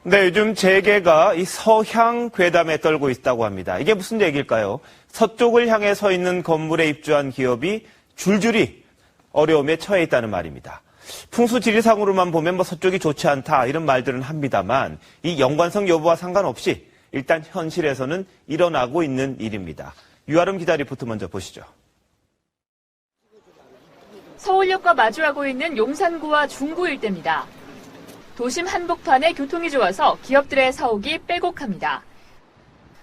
네, 요즘 재계가 이 서향 괴담에 떨고 있다고 합니다. 이게 무슨 얘기일까요? 서쪽을 향해 서 있는 건물에 입주한 기업이 줄줄이 어려움에 처해 있다는 말입니다. 풍수지리상으로만 보면 서쪽이 좋지 않다 이런 말들은 합니다만 이 연관성 여부와 상관없이 일단 현실에서는 일어나고 있는 일입니다. 유아름 기자 리포트 먼저 보시죠. 서울역과 마주하고 있는 용산구와 중구 일대입니다. 도심 한복판에 교통이 좋아서 기업들의 사옥이 빼곡합니다.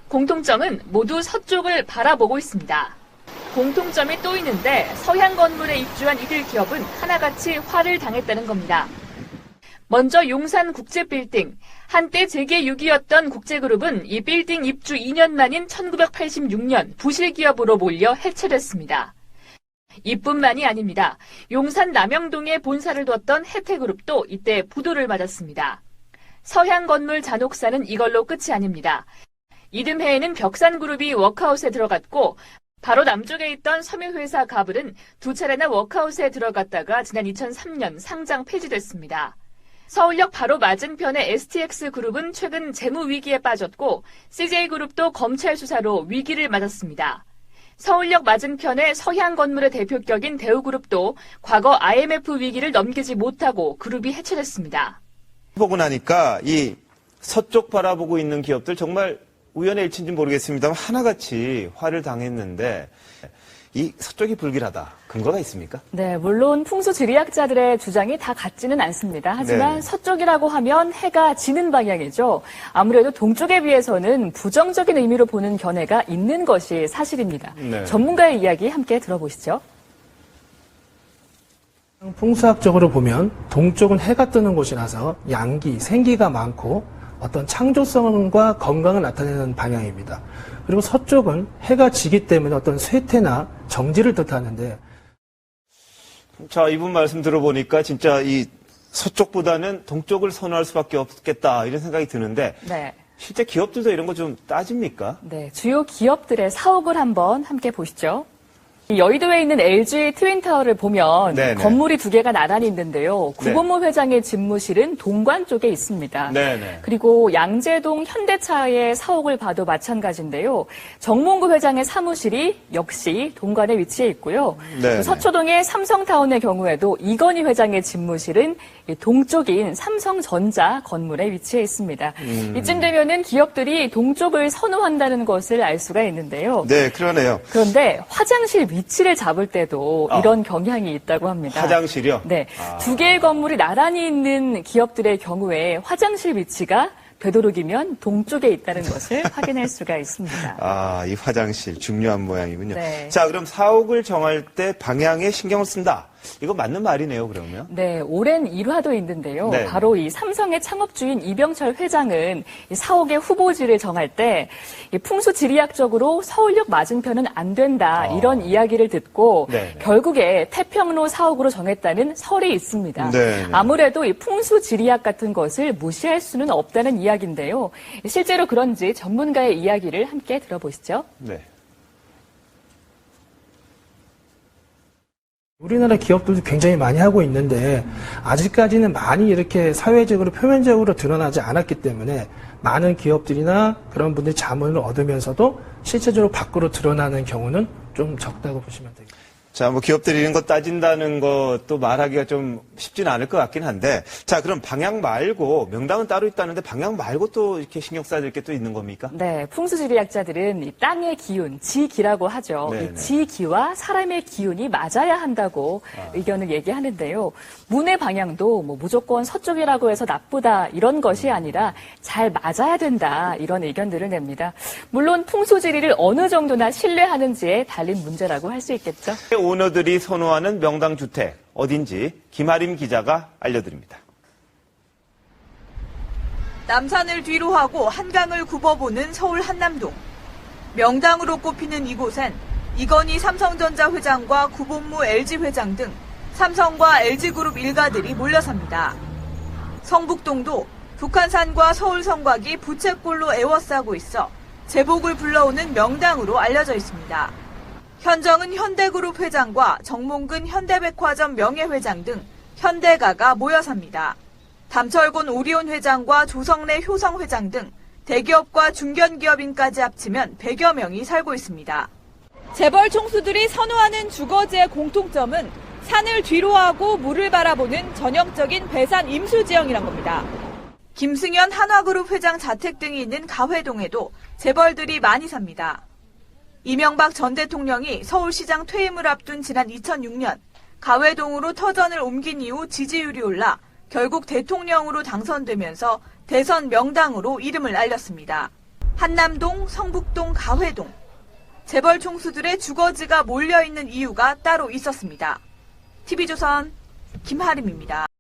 공통점은 모두 서쪽을 바라보고 있습니다. 공통점이 또 있는데 서향 건물에 입주한 이들 기업은 하나같이 화를 당했다는 겁니다. 먼저 용산 국제빌딩. 한때 재계 6위였던 국제그룹은 이 빌딩 입주 2년 만인 1986년 부실기업으로 몰려 해체됐습니다. 이뿐만이 아닙니다. 용산 남영동에 본사를 뒀던 혜태그룹도 이때 부도를 맞았습니다. 서향 건물 잔혹사는 이걸로 끝이 아닙니다. 이듬해에는 벽산그룹이 워크아웃에 들어갔고 바로 남쪽에 있던 섬유회사 가블은 두 차례나 워크아웃에 들어갔다가 지난 2003년 상장 폐지됐습니다. 서울역 바로 맞은편의 STX그룹은 최근 재무위기에 빠졌고 CJ그룹도 검찰 수사로 위기를 맞았습니다. 서울역 맞은편의 서향 건물의 대표격인 대우그룹도 과거 IMF 위기를 넘기지 못하고 그룹이 해체됐습니다. 보고 나니까 이 서쪽 바라보고 있는 기업들 정말 우연의 일치인지 모르겠습니다만 하나같이 화를 당했는데 이 서쪽이 불길하다. 근거가 있습니까? 네, 물론 풍수지리학자들의 주장이 다 같지는 않습니다. 하지만 네. 서쪽이라고 하면 해가 지는 방향이죠. 아무래도 동쪽에 비해서는 부정적인 의미로 보는 견해가 있는 것이 사실입니다. 네. 전문가의 이야기 함께 들어보시죠. 풍수학적으로 보면 동쪽은 해가 뜨는 곳이라서 양기, 생기가 많고 어떤 창조성과 건강을 나타내는 방향입니다. 그리고 서쪽은 해가 지기 때문에 어떤 쇠퇴나 정지를 뜻하는데 자, 이분 말씀 들어보니까 진짜 이 서쪽보다는 동쪽을 선호할 수밖에 없겠다 이런 생각이 드는데 네. 실제 기업들도 이런 거 좀 따집니까? 네, 주요 기업들의 사옥을 한번 함께 보시죠. 이 여의도에 있는 LG 트윈타워를 보면 네네. 건물이 두 개가 나란히 있는데요. 구본모 회장의 집무실은 동관 쪽에 있습니다. 네네. 그리고 양재동 현대차의 사옥을 봐도 마찬가지인데요. 정몽구 회장의 사무실이 역시 동관에 위치해 있고요. 네네. 서초동의 삼성타운의 경우에도 이건희 회장의 집무실은 동쪽인 삼성전자 건물에 위치해 있습니다. 이쯤 되면은 기업들이 동쪽을 선호한다는 것을 알 수가 있는데요. 네, 그러네요. 그런데 화장실 위치를 잡을 때도 이런 경향이 있다고 합니다. 화장실이요? 네. 두 개의 건물이 나란히 있는 기업들의 경우에 화장실 위치가 되도록이면 동쪽에 있다는 것을 확인할 수가 있습니다. 아, 이 화장실 중요한 모양이군요. 네. 자, 그럼 사옥을 정할 때 방향에 신경을 쓴다. 이거 맞는 말이네요, 그러면. 네, 오랜 일화도 있는데요. 네. 바로 이 삼성의 창업주인 이병철 회장은 이 사옥의 후보지를 정할 때 이 풍수지리학적으로 서울역 맞은편은 안 된다 이런 이야기를 듣고 네. 결국에 태평로 사옥으로 정했다는 설이 있습니다. 네. 아무래도 이 풍수지리학 같은 것을 무시할 수는 없다는 이야기인데요. 실제로 그런지 전문가의 이야기를 함께 들어보시죠. 네. 우리나라 기업들도 굉장히 많이 하고 있는데 아직까지는 많이 이렇게 사회적으로 표면적으로 드러나지 않았기 때문에 많은 기업들이나 그런 분들이 자문을 얻으면서도 실제적으로 밖으로 드러나는 경우는 좀 적다고 보시면 됩니다. 자, 뭐 기업들이 이런 거 따진다는 것도 말하기가 좀 쉽지는 않을 것 같긴 한데, 자, 그럼 방향 말고 명당은 따로 있다는데 방향 말고 또 이렇게 신경 써야 될 게 또 있는 겁니까? 네, 풍수지리학자들은 이 땅의 기운, 지기라고 하죠. 네네. 이 지기와 사람의 기운이 맞아야 한다고 의견을 얘기하는데요. 문의 방향도 뭐 무조건 서쪽이라고 해서 나쁘다 이런 것이 아니라 잘 맞아야 된다 이런 의견들을 냅니다. 물론 풍수지리를 어느 정도나 신뢰하는지에 달린 문제라고 할 수 있겠죠. 오너들이 선호하는 명당 주택 어딘지 김아림 기자가 알려드립니다. 남산을 뒤로 하고 한강을 굽어보는 서울 한남동. 명당으로 꼽히는 이곳엔 이건희 삼성전자 회장과 구본무 LG 회장 등 삼성과 LG그룹 일가들이 몰려 삽니다. 성북동도 북한산과 서울 성곽이 부채꼴로 에워싸고 있어 제복을 불러오는 명당으로 알려져 있습니다. 현정은 현대그룹 회장과 정몽근 현대백화점 명예회장 등 현대가가 모여 삽니다. 담철곤 오리온 회장과 조성래 효성 회장 등 대기업과 중견기업인까지 합치면 100여 명이 살고 있습니다. 재벌 총수들이 선호하는 주거지의 공통점은 산을 뒤로하고 물을 바라보는 전형적인 배산 임수 지형이란 겁니다. 김승현 한화그룹 회장 자택 등이 있는 가회동에도 재벌들이 많이 삽니다. 이명박 전 대통령이 서울시장 퇴임을 앞둔 지난 2006년 가회동으로 터전을 옮긴 이후 지지율이 올라 결국 대통령으로 당선되면서 대선 명당으로 이름을 알렸습니다. 한남동, 성북동, 가회동. 재벌 총수들의 주거지가 몰려있는 이유가 따로 있었습니다. TV조선 김하림입니다.